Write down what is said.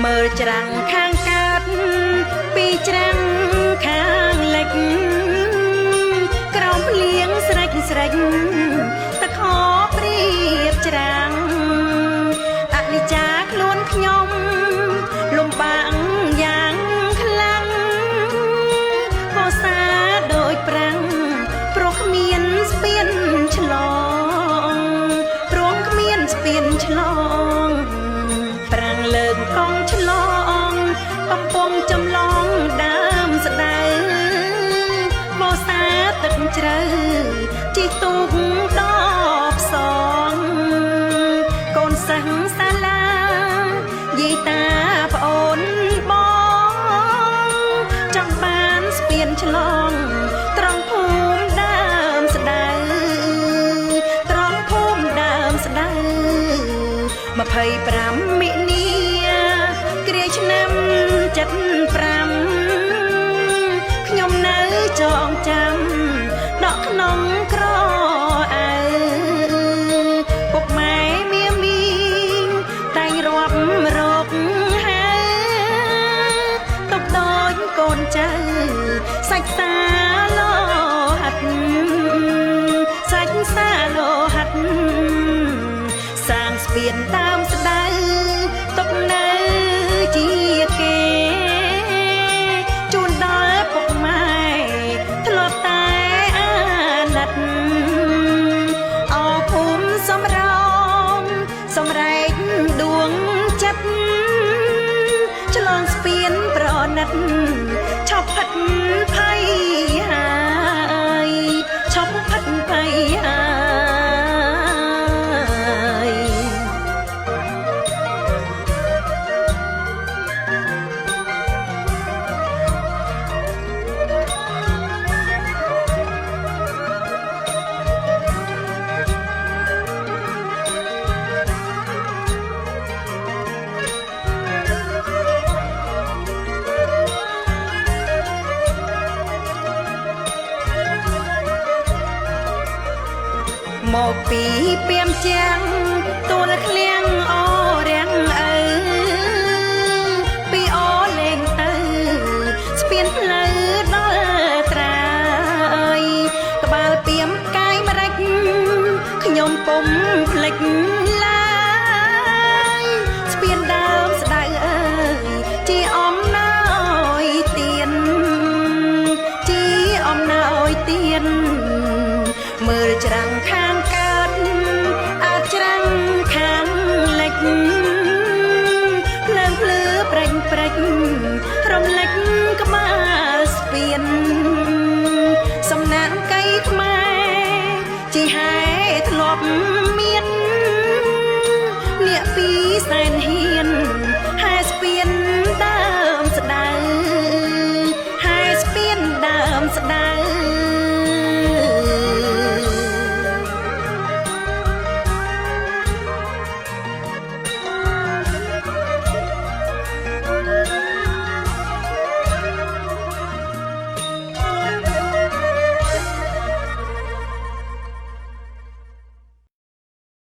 មើលច្រាំងខាងកើតពីច្រាំងខាងលិចក្រោមភ្លៀងស្រេចស្រេចតខព្រៀបច្រាំងអនិច្ចាខ្លួនខ្ញុំលំបាកយ៉ាងខ្លាំងបោសាដូចប្រាំងព្រោះគ្មានស្ពានឆ្លងព្រោះគ្មានស្ពានឆ្លងប្រាំងលើកកងឆ្លងកំពុងចម្លងដើមស្ដៅបោសាទឹកជ្រៅជីកទូកដបសងកូនសិស្សសាលាយាយតាប្អូនបងចង់បានស្ពានឆ្លងត្រង់ភូមិដើមស្ដៅត្រង់ភូមិដើមស្ដៅ25មិនិនាគ្រាឆ្នាំ75ខ្ញុំនៅចងចាំដកក្នុងក្រអៅពុកម៉ែមៀមីងតែងរាប់រកហៅទុកដូចកូនចៅសាច់សាលោហាត់សាច់សាលោហាត់សាងស្ពានតាមស្ដៅទុកនៅជាគេជូនដល់ពុកម៉ែធ្លាប់តែអាណិតអរភូមិសម្រងសម្រែកដួងចិត្តឆ្លងស្ពានប្រណិតឈប់ផិតភ័យហើយឈប់ផិតភ័យហើយមកពីពាមចាំងទួលឃ្លៀងអូរាំងអើពីអូលេងទៅស្ពានផ្លូវដល់ត្រាយក្បាលពាមកាយម្រេចខ្ញុំពុំភ្លេចឡើយស្ពានដើមស្ដៅអើយជាអំណោយទៀនជាអំណោយទៀនមើលច្រាំងខាងកើតអាចច្រាំងខាងលិចភ្លើងភ្លឺព្រិចព្រិចរំលេចក្បាលស្ពានសំណាក់កៃខ្មែរជីហែធ្លាប់មានអ្នកពីសែនហ៊ាន